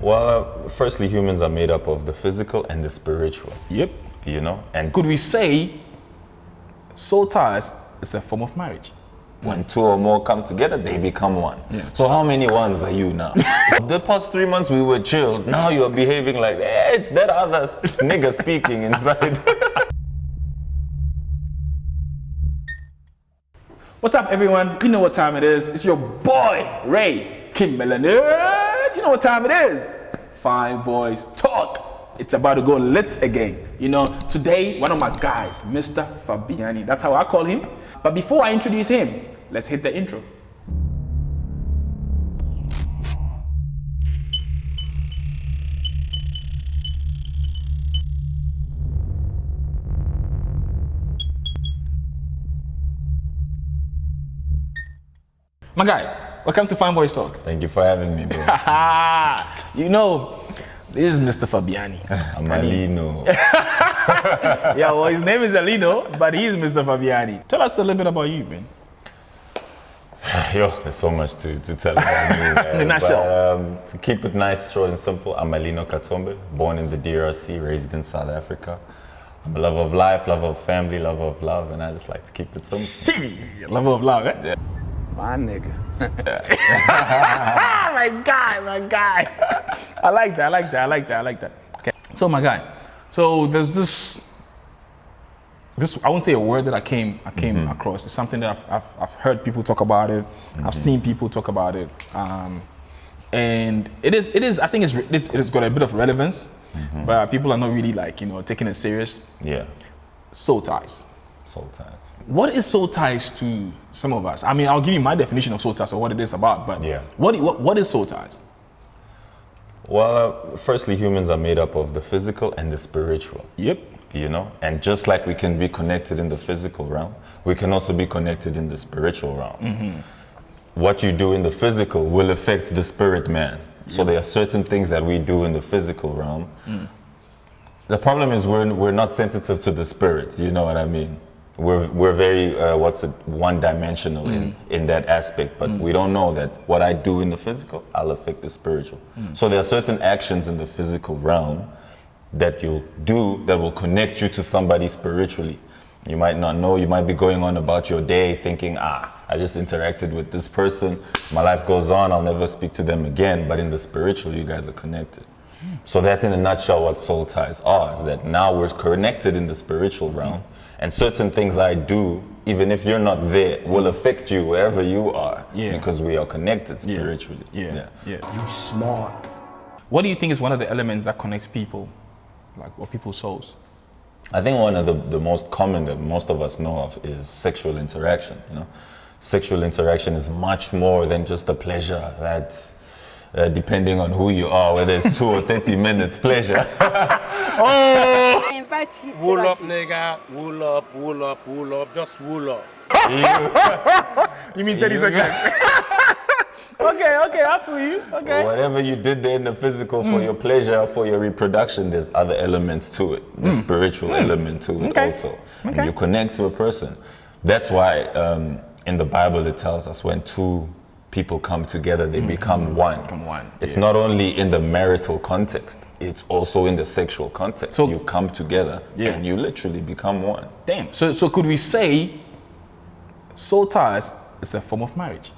Well, firstly, humans are made up of the physical and the spiritual. Yep. You know, and Could we say soul ties is a form of marriage? when two or more come together, they become one. Yeah. So how many ones are you now? The past 3 months we were chilled. Now you're behaving like, it's that other nigga speaking inside. What's up, everyone? You know what time it is. It's your boy, Ray Kimmelane. You know what time it is. Five Boys Talk. It's about to go lit again. You know, today, one of my guys, Mr. Fabiani. That's how I call him. But before I introduce him, let's hit the intro. My guy, welcome to Fine Boys Talk. Thank you for having me, bro. You know, this is Mr. Fabiani. I'm Alino. Yeah, well, his name is Alino, but he's Mr. Fabiani. Tell us a little bit about you, man. Yo, there's so much to tell about me. Man. In a nutshell. But, to keep it nice, short and simple, I'm Alino Katombe, born in the DRC, raised in South Africa. I'm a lover of life, lover of family, lover of love, and I just like to keep it simple. Love of love, eh? Yeah. My nigga. my guy. I like that. Okay. So my guy, so there's this I won't say a word that I came across. It's something that I've heard people talk about it. I've seen people talk about it, and it is. I think it has got a bit of relevance, but people are not really taking it serious. Yeah. Soul ties. Soul ties. What is soul ties to some of us? I mean, I'll give you my definition of soul ties or what it is about, but yeah. What is soul ties? Well, firstly, humans are made up of the physical and the spiritual. Yep. You know, and just like we can be connected in the physical realm, we can also be connected in the spiritual realm. What you do in the physical will affect the spirit man. So there are certain things that we do in the physical realm. The problem is we're not sensitive to the spirit. You know what I mean? We're very one-dimensional in that aspect, but we don't know that what I do in the physical, I'll affect the spiritual. So there are certain actions in the physical realm that you'll do that will connect you to somebody spiritually. You might not know, you might be going on about your day thinking, I just interacted with this person, my life goes on, I'll never speak to them again, but in the spiritual, you guys are connected. So that's in a nutshell what soul ties are, is that now we're connected in the spiritual realm, and certain things I do, even if you're not there, will affect you wherever you are, because we are connected spiritually. Yeah. You smart. What do you think is one of the elements that connects people, or people's souls? I think one of the most common that most of us know of is sexual interaction. You know, sexual interaction is much more than just a pleasure that, depending on who you are, whether it's 2 or 30 minutes pleasure. Wool up, nigga. Wool up. Just wool up. You mean 30 seconds? Okay, I feel you. Okay. Whatever you did there in the physical for your pleasure, for your reproduction, there's other elements to it. The spiritual element to it also. And you connect to a person. That's why in the Bible it tells us when two people come together, they become one. It's not only in the marital context, it's also in the sexual context. So you come together and you literally become one. Damn. So could we say soul ties is a form of marriage?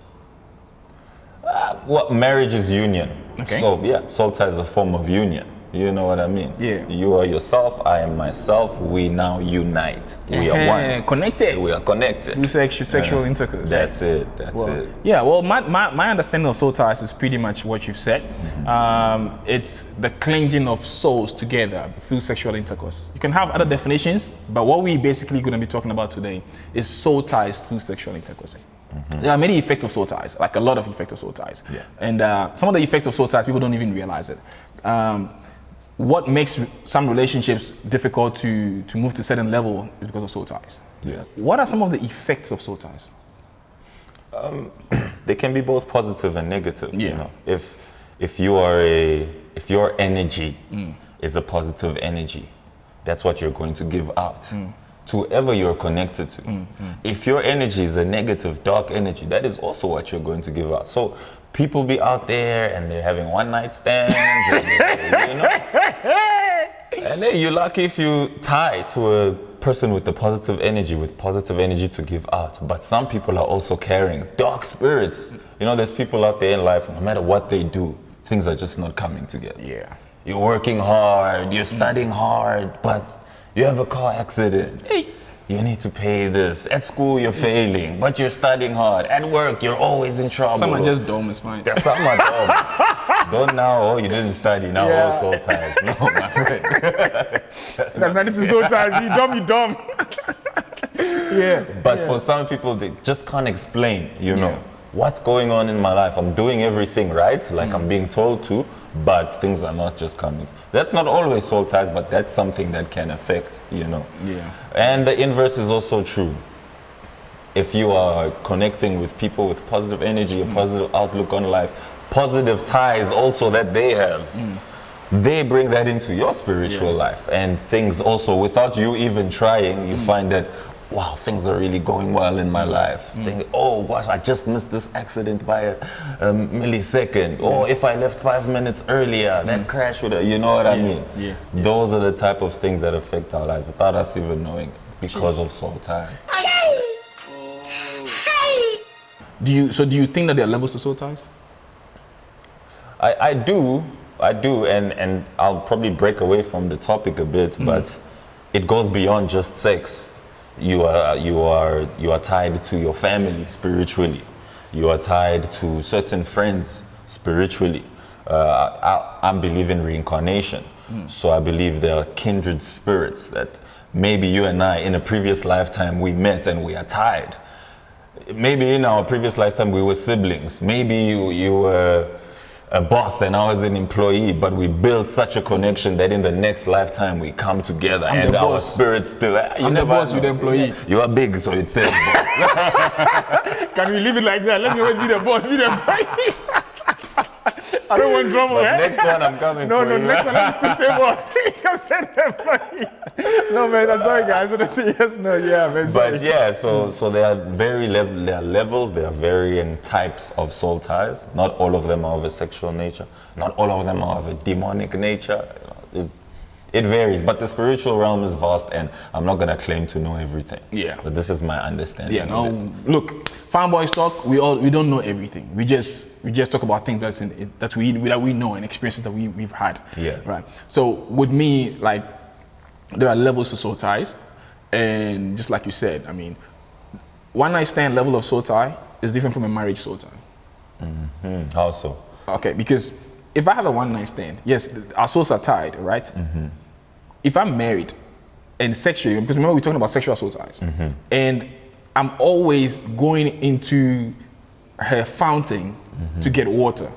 Well, marriage is union. Okay. So yeah, soul tie is a form of union. You know what I mean? Yeah. You are yourself, I am myself. We now unite. We are one. Connected. We are connected. Through sexual intercourse. That's it. It. Yeah. Well, my understanding of soul ties is pretty much what you've said. It's the clinging of souls together through sexual intercourse. You can have other definitions, but what we basically going to be talking about today is soul ties through sexual intercourse. There are many effects of soul ties, like a lot of effects of soul ties. Yeah. And some of the effects of soul ties, people don't even realize it. What makes some relationships difficult to move to a certain level is because of soul ties. Yeah. What are some of the effects of soul ties? They can be both positive and negative. Yeah. You know, if your energy is a positive energy, that's what you're going to give out to whoever you're connected to. If your energy is a negative, dark energy, that is also what you're going to give out. So people be out there and they're having one night stands, and, you know, and then you're lucky if you tie to a person with the positive energy, to give out. But some people are also carrying dark spirits. You know, there's people out there in life, no matter what they do, things are just not coming together. Yeah. You're working hard, you're studying hard, but you have a car accident. Hey. You need to pay this. At school, you're failing, but you're studying hard. At work, you're always in trouble. Some are just dumb, it's fine. Yeah, some are dumb. Don't now, oh, you didn't study, now Yeah. all soul ties. No, my friend. There's nothing to soul ties. You dumb. Yeah. But for some people, they just can't explain, you know, what's going on in my life. I'm doing everything right, like I'm being told to, but things are not just coming. That's not always soul ties, but that's something that can affect, you know. Yeah. And the inverse is also true. If you are connecting with people with positive energy, a positive outlook on life, positive ties also that they have, they bring that into your spiritual life. And things also, without you even trying, you find that, wow, things are really going well in my life. Think, oh gosh, I just missed this accident by a millisecond. Or if I left 5 minutes earlier, that crash would have, you know what I mean? Yeah. Those are the type of things that affect our lives without us even knowing because of soul ties. Do you think that there are levels to soul ties? I do, and I'll probably break away from the topic a bit, but it goes beyond just sex. You are tied to your family spiritually. You are tied to certain friends spiritually. I believe in reincarnation, so I believe there are kindred spirits that maybe you and I in a previous lifetime we met and we are tied. Maybe in our previous lifetime we were siblings. Maybe you were a boss and I was an employee, but we built such a connection that in the next lifetime we come together and the our boss. spirits still. I'm the boss with the employee. You are big, so it says boss. Can we leave it like that? Let me always be the boss, be the employee. I don't want trouble, But eh? next one I'm coming No, for you. next one, let me still stay boss. You say the employee. No, man, I'm sorry, guys. I say yes, no, yeah, man. Sorry. But yeah, so there are there are levels, there are varying types of soul ties. Not all of them are of a sexual nature. Not all of them are of a demonic nature. It varies, but the spiritual realm is vast, and I'm not gonna claim to know everything. Yeah. But this is my understanding. Yeah, no. of it. Look, fanboys talk. We don't know everything. We just talk about things that we know and experiences that we've had. Yeah. Right. So with me, like, there are levels to soul ties, and just like you said, I mean, one night stand level of soul tie is different from a marriage soul tie. How so? Okay, because if I have a one night stand, yes, our souls are tied, right? If I'm married and sexually, because remember we're talking about sexual soul ties, and I'm always going into her fountain to get water,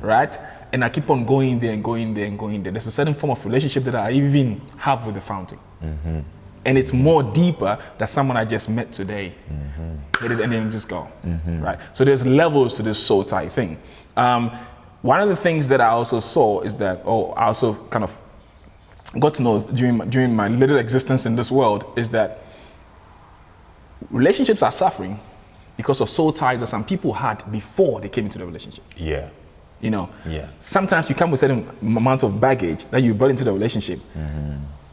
right? And I keep on going there and going there and going there. There's a certain form of relationship that I even have with the fountain. And it's more deeper than someone I just met today. Hit it and then just go, right? So there's levels to this soul tie thing. One of the things that I also saw is that, I also kind of got to know during my little existence in this world is that relationships are suffering because of soul ties that some people had before they came into the relationship. Yeah. You know, Yeah. sometimes you come with a certain amount of baggage that you brought into the relationship,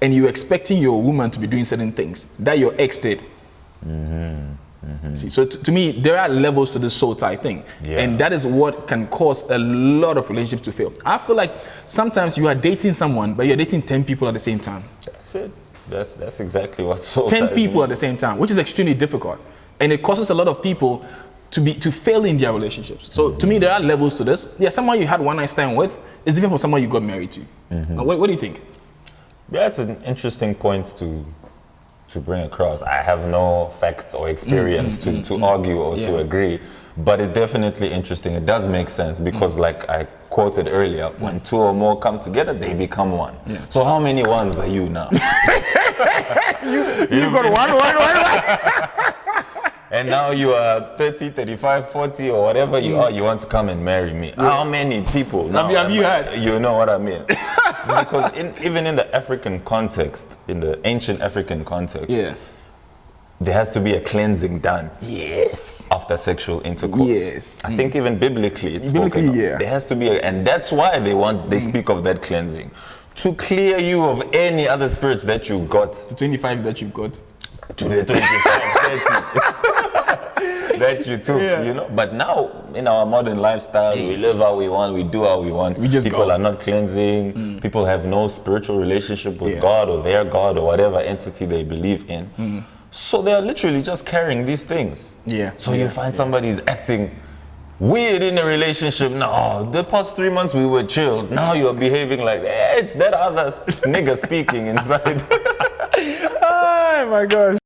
and you're expecting your woman to be doing certain things that your ex did. See, so to me, there are levels to the soul tie thing, and that is what can cause a lot of relationships to fail. I feel like sometimes you are dating someone, but you're dating 10 people at the same time. That's it. That's exactly what soul 10 ties people mean. at the same time, which is extremely difficult, and it causes a lot of people to fail in their relationships. So to me, there are levels to this. Yeah, someone you had one night stand with is different from someone you got married to. What do you think? Yeah, it's an interesting point to bring across. I have no facts or experience to argue or to agree, but it's definitely interesting. It does make sense because like I quoted earlier, when two or more come together, they become one. So how many ones are you now? You got one. And now you are 30, 35, 40 or whatever you are, you want to come and marry me. How many people now? Have you had? You know what I mean? Because even in the African context, in the ancient African context, there has to be a cleansing done Yes. after sexual intercourse. Yes. I think even biblically it's Biblically, spoken of. yeah. There has to be and that's why they speak of that cleansing. To clear you of any other spirits that you got The 25 that you got. to the 25, 30 that you took, Yeah. you know. But now in our modern lifestyle, we live how we want, we do how we want. We just People go. are not cleansing. People have no spiritual relationship with Yeah. God or their God or whatever entity they believe in. So they are literally just carrying these things. Yeah. So you find somebody is acting weird in a relationship. Now, the past 3 months we were chilled. Now you're behaving like, it's that other nigga speaking inside. Oh my gosh.